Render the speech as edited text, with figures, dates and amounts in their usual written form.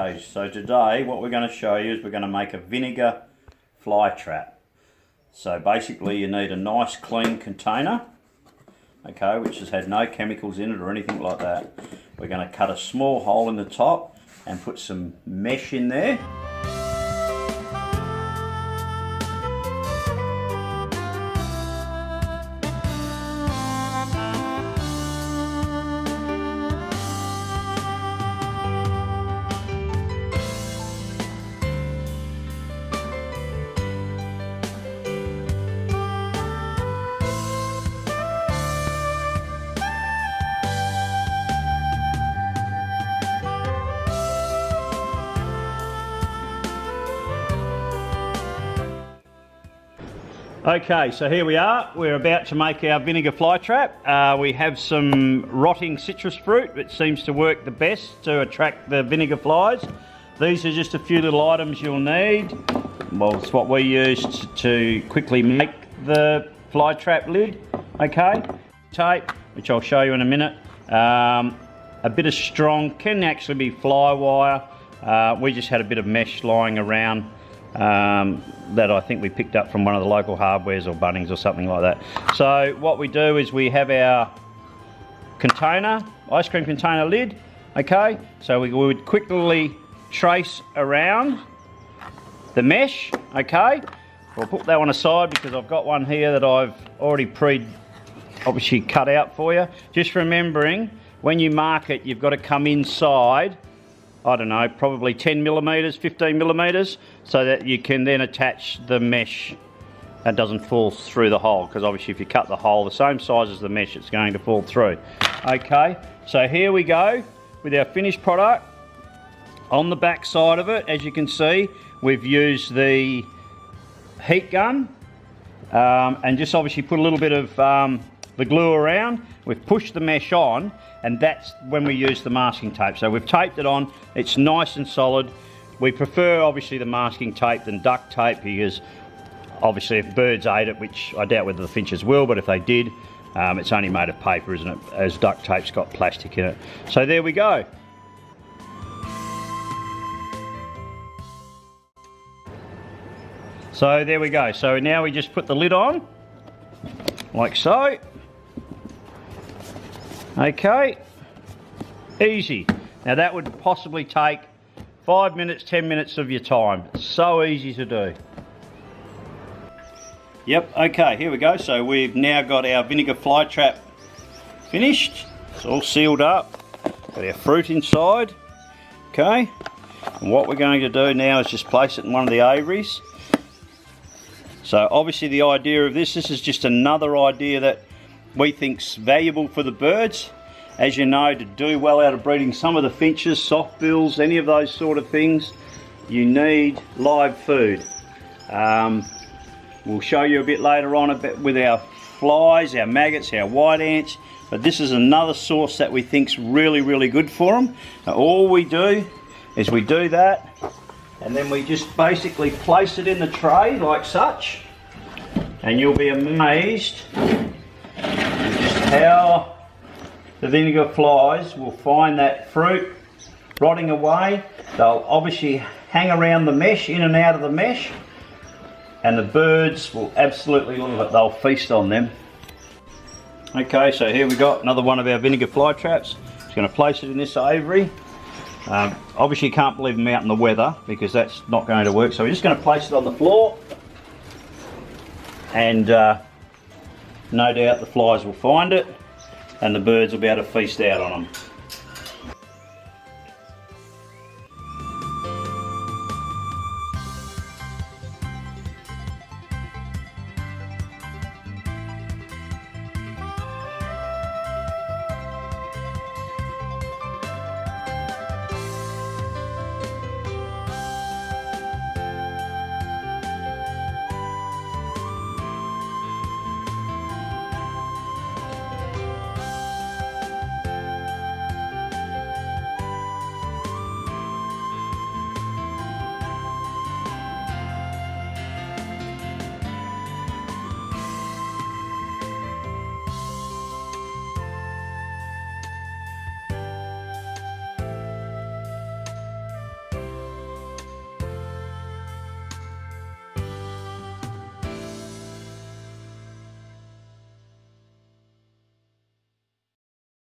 Okay, so today what we're going to show you is we're going to make a vinegar fly trap. So basically you need a nice clean container, okay, which has had no chemicals in it or anything like that. We're going to cut a small hole in the top and put some mesh in there. Okay, so here we are. We're about to make our vinegar fly trap. We have some rotting citrus fruit, which seems to work the best to attract the vinegar flies. These are just a few little items you'll need. Well, it's what we used to quickly make the fly trap lid. Okay, tape, which I'll show you in a minute. A bit of strong, can actually be fly wire. We just had a bit of mesh lying around. That I think we picked up from one of the local hardwares or Bunnings or something like that. So what we do is we have our container, ice cream container lid, okay? So we would quickly trace around the mesh, okay? We'll put that one aside because I've got one here that I've already obviously cut out for you. Just remembering, when you mark it, you've got to come inside, I don't know, probably 10 millimeters, 15 millimeters, so that you can then attach the mesh and doesn't fall through the hole, because obviously if you cut the hole the same size as the mesh, it's going to fall through. Okay, so here we go with our finished product. On the back side of it, as you can see, we've used the heat gun and just obviously put a little bit of the glue around. We've pushed the mesh on, and that's when we use the masking tape. So we've taped it on, it's nice and solid. We prefer obviously the masking tape than duct tape, because obviously if birds ate it, which I doubt whether the finches will, but if they did, it's only made of paper, isn't it? As duct tape's got plastic in it. So there we go. So there we go. So now we just put the lid on, like so. Okay, easy. Now that would possibly take 5 minutes, 10 minutes of your time. It's so easy to do. Yep, okay, here we go. So we've now got our vinegar fly trap finished. It's all sealed up. Got our fruit inside. Okay, and what we're going to do now is just place it in one of the aviaries. So obviously the idea of this is just another idea that we think's valuable for the birds. As you know, to do well out of breeding some of the finches, soft bills, any of those sort of things, you need live food. We'll show you a bit later on with our flies, our maggots, our white ants, but this is another source that we think's really, really good for them. Now, all we do is we do that, and then we just basically place it in the tray like such, and you'll be amazed just how the vinegar flies will find that fruit rotting away. They'll obviously hang around the mesh, in and out of the mesh, and the birds will absolutely love it. They'll feast on them. Okay, so here we got another one of our vinegar fly traps. Just going to place it in this aviary. Obviously you can't leave them out in the weather because that's not going to work, so we're just going to place it on the floor, and no doubt the flies will find it and the birds will be able to feast out on them.